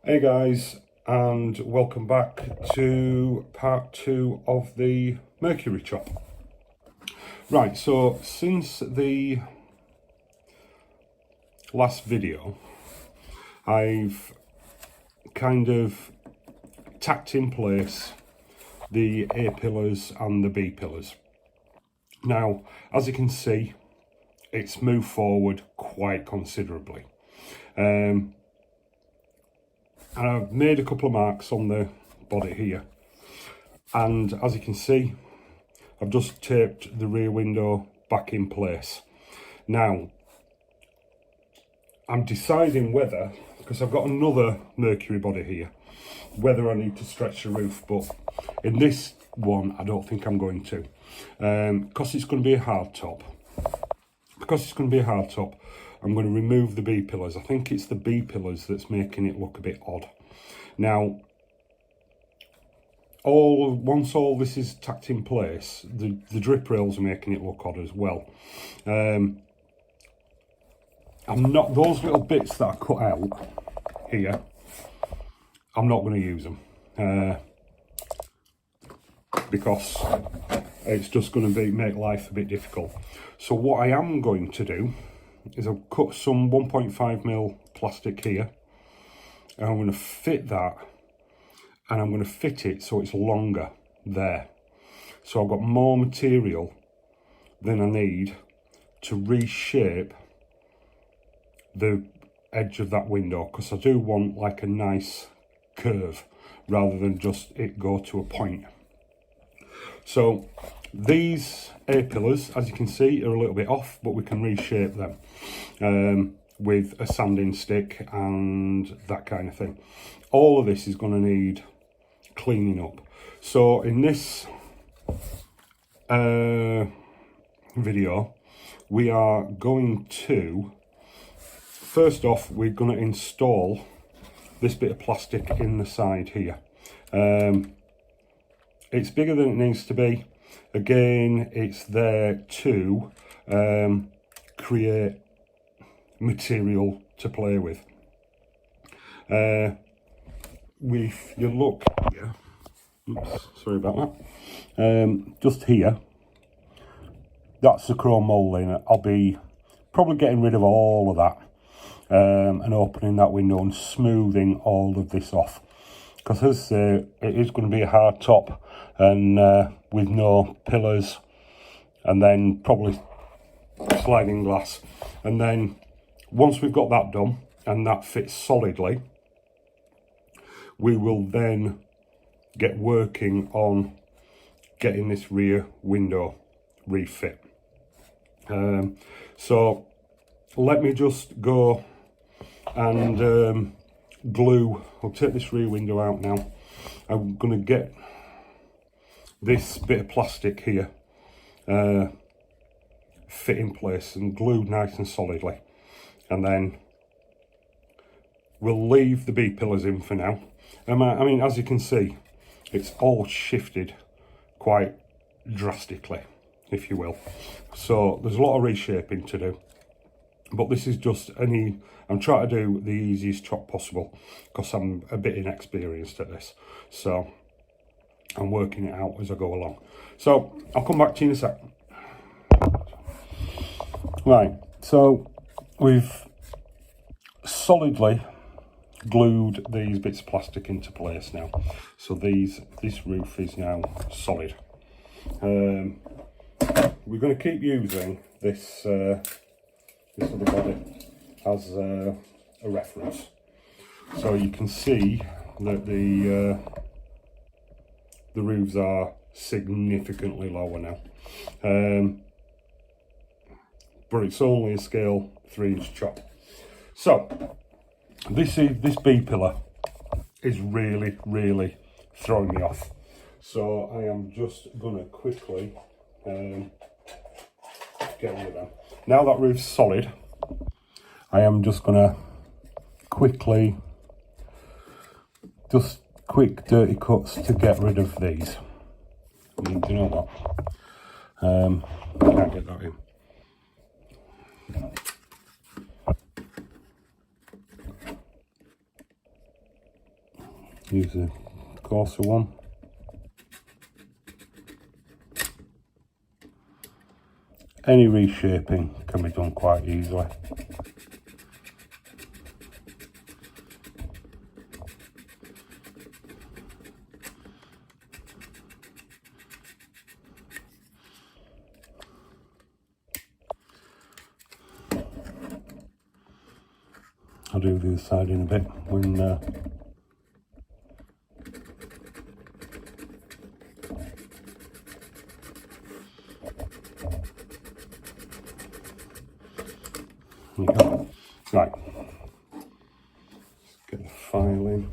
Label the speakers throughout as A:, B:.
A: Hey guys, and welcome back to part 2 of the Mercury chop. Right, so since the last video, I've kind of tacked in place the A pillars and the B pillars. Now, as you can see, it's moved forward quite considerably. And I've made a couple of marks on the body here, and as you can see, I've just taped the rear window back in place. Now I'm deciding whether, because I've got another Mercury body here, whether I need to stretch the roof, but in this one I don't think I'm going to, because it's going to be a hard top. I'm going to remove the B pillars. I think it's the B pillars that's making it look a bit odd. Now, once all this is tacked in place, the drip rails are making it look odd as well. I'm not, those little bits that I cut out here, I'm not going to use them because it's just going to make life a bit difficult. So what I am going to do is I've cut some 1.5mm plastic here, and I'm going to fit that, and I'm going to fit it so it's longer there. So I've got more material than I need to reshape the edge of that window, because I do want like a nice curve rather than just it go to a point. So these A-pillars, as you can see, are a little bit off, but we can reshape them with a sanding stick and that kind of thing. All of this is going to need cleaning up. So in this video, we are going to, first off, we're going to install this bit of plastic in the side here. It's bigger than it needs to be. Again, it's there to create material to play with. If you look here, oops, sorry about that, just here, that's the chrome moulding. I'll be probably getting rid of all of that and opening that window and smoothing all of this off, because as I say, it is going to be a hard top, and with no pillars, and then probably sliding glass. And then once we've got that done and that fits solidly, we will then get working on getting this rear window refit. So let me just go and glue. I'll take this rear window out now. I'm going to get this bit of plastic here fit in place and glued nice and solidly, and then we'll leave the B pillars in for now. I mean, as you can see, it's all shifted quite drastically, if you will. So there's a lot of reshaping to do, but this is just I'm trying to do the easiest chop possible because I'm a bit inexperienced at this. So I'm working it out as I go along. So I'll come back to you in a sec. Right, so we've solidly glued these bits of plastic into place now. So this roof is now solid. We're going to keep using this other body as a reference, so you can see that the roofs are significantly lower now, but it's only a scale 3-inch chop. So this B pillar is really throwing me off, so I am just gonna quickly get rid of them. Now that roof's solid, I am just gonna quickly, just quick dirty cuts to get rid of these. Do you know what? I can't get that in. use a coarser one. Any reshaping can be done quite easily. I'll do the other side in a bit when right, let's get the file in.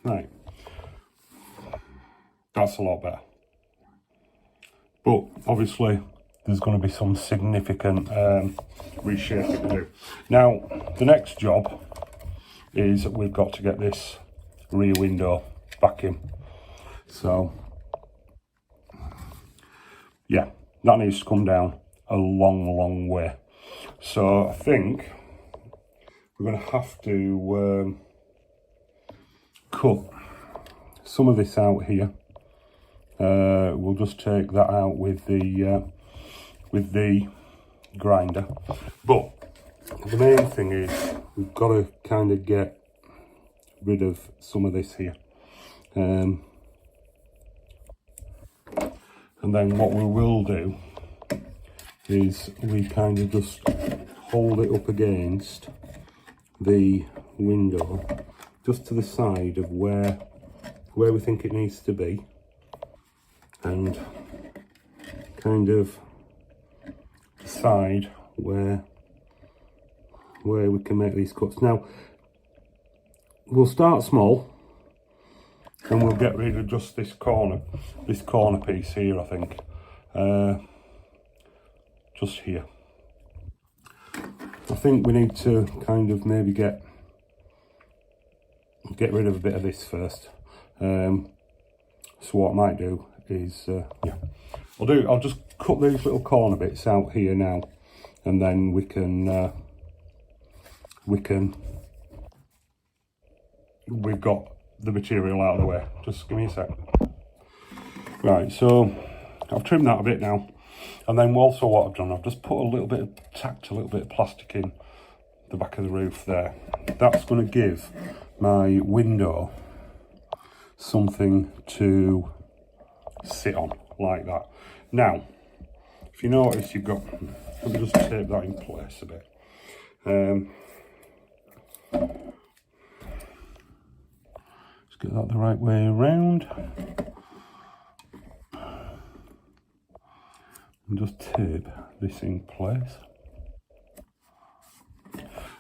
A: Right, that's a lot better. But obviously there's going to be some significant reshaping to do. Now the next job is we've got to get this rear window back in. So yeah, that needs to come down a long way. So I think we're going to have to cut some of this out here. We'll just take that out with the grinder. But the main thing is we've got to kind of get rid of some of this here. And then what we will do is we kind of just hold it up against the window, just to the side of where we think it needs to be, and kind of decide where we can make these cuts. Now we'll start small and we'll get rid of just this corner piece here, I think, just here. I think we need to kind of maybe get rid of a bit of this first. So what I might do is yeah, I'll just cut these little corner bits out here now, and then we've got the material out of the way. Just give me a sec. Right, so I've trimmed that a bit now, and then also what I've done, I've just tacked a little bit of plastic in the back of the roof there. That's going to give my window something to sit on like that. Now, if you notice, you've got, let me just tape that in place a bit. Let's get that the right way around. And just tape this in place.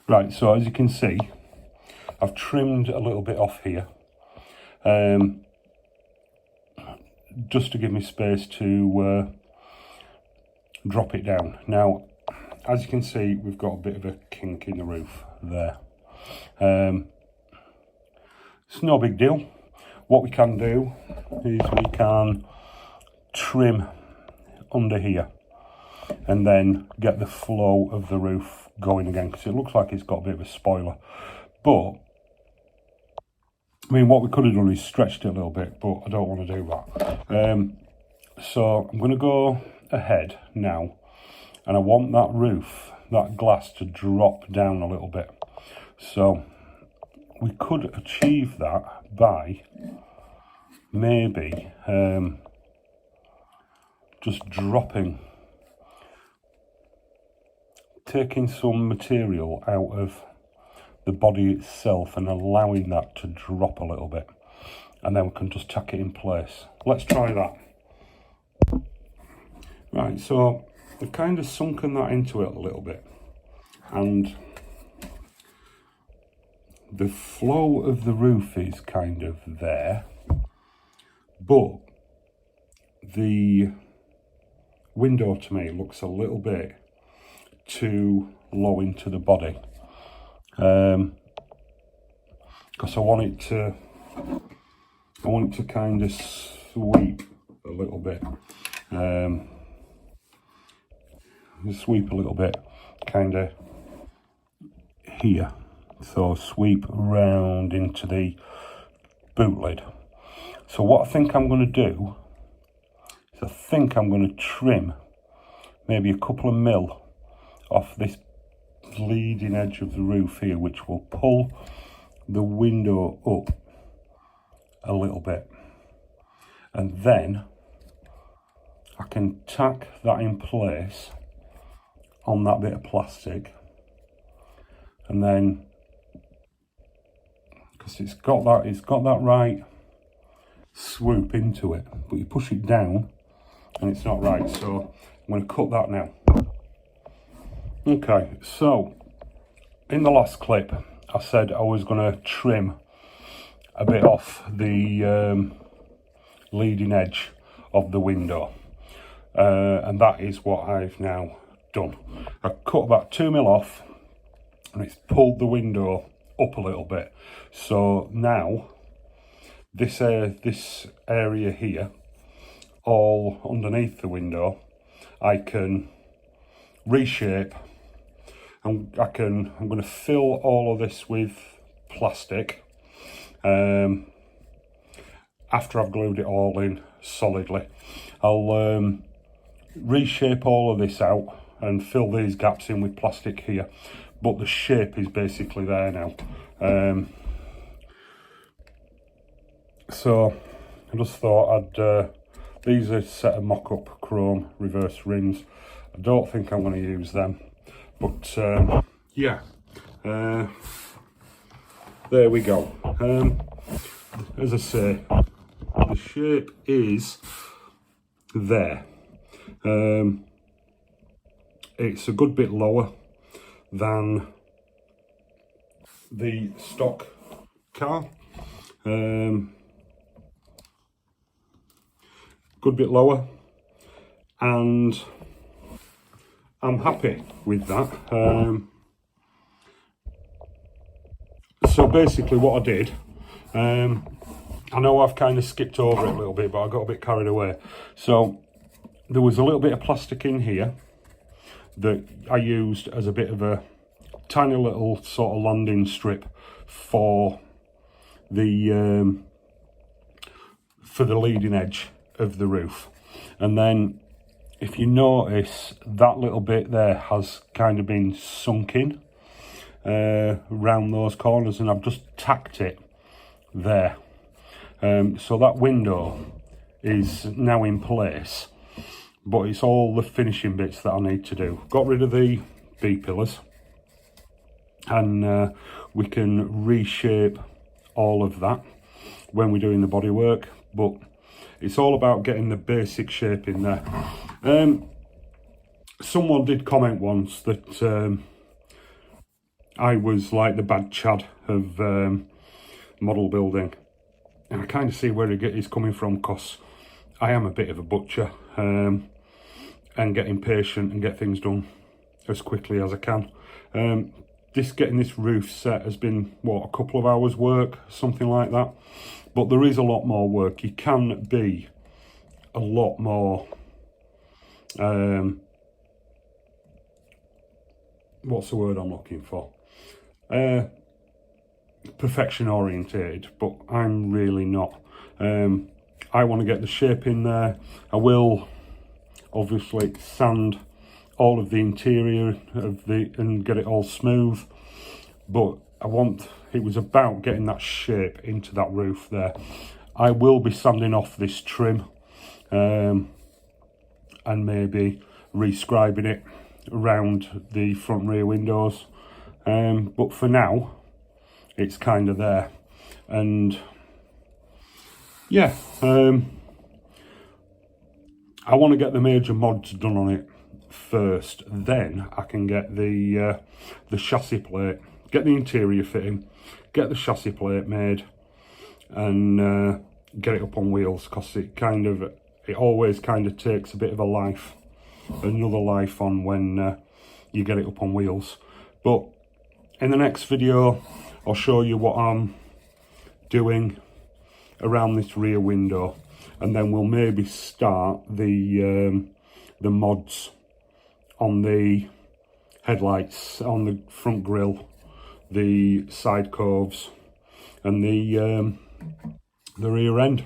A: Right, so as you can see, I've trimmed a little bit off here, just to give me space to drop it down. Now, as you can see, we've got a bit of a kink in the roof there. It's no big deal. What we can do is we can trim under here and then get the flow of the roof going again, because it looks like it's got a bit of a spoiler. But I mean, what we could have done is stretched it a little bit, but I don't want to do that. So I'm going to go ahead now, and I want that roof, that glass, to drop down a little bit. So we could achieve that by maybe just taking some material out of the body itself and allowing that to drop a little bit, and then we can just tack it in place. Let's try that. Right, so I've kind of sunken that into it a little bit, and the flow of the roof is kind of there, but the window to me looks a little bit too low into the body, because I want it to kind of sweep a little bit, kind of here, so sweep round into the boot lid. So what I think I'm going to do is I think I'm going to trim maybe a couple of mil off this leading edge of the roof here, which will pull the window up a little bit, and then I can tack that in place on that bit of plastic, and then because it's got that right swoop into it, but you push it down and it's not right, so I'm going to cut that now. Okay, so in the last clip I said I was going to trim a bit off the leading edge of the window, and that is what I've now done. I cut about 2 mil off and it's pulled the window up a little bit, so now this area here, all underneath the window, I can reshape, and I'm going to fill all of this with plastic after I've glued it all in solidly. I'll reshape all of this out and fill these gaps in with plastic here, but the shape is basically there now. So I just thought these are a set of mock-up chrome reverse rims. I don't think I'm going to use them, but yeah, there we go. As I say, the shape is there. It's a good bit lower than the stock car. Good bit lower, and I'm happy with that. So basically what I did, I know I've kind of skipped over it a little bit, but I got a bit carried away. So there was a little bit of plastic in here that I used as a bit of a tiny little sort of landing strip for the leading edge of the roof. And then if you notice, that little bit there has kind of been sunk in around those corners, and I've just tacked it there. So that window is now in place, but it's all the finishing bits that I need to do. Got rid of the B-pillars, and we can reshape all of that when we're doing the bodywork, but it's all about getting the basic shape in there. Someone did comment once that I was like the bad Chad of model building, and I kind of see where he's coming from, because I am a bit of a butcher, and get impatient and get things done as quickly as I can. Getting this roof set has been, what, a couple of hours work, something like that. But there is a lot more work. You can be a lot more, what's the word I'm looking for? Perfection orientated, but I'm really not. I want to get the shape in there. I will obviously sand all of the interior and get it all smooth, but it was about getting that shape into that roof there. I will be sanding off this trim and maybe rescribing it around the front and rear windows, but for now it's kind of there. And yeah, I want to get the major mods done on it first, then I can get the chassis plate, get the interior fitting, get the chassis plate made, and get it up on wheels, because it always kind of takes a bit of another life on when you get it up on wheels. But in the next video, I'll show you what I'm doing around this rear window, and then we'll maybe start the mods on the headlights, on the front grille, the side coves, and the rear end.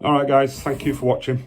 A: All right, guys, thank you for watching.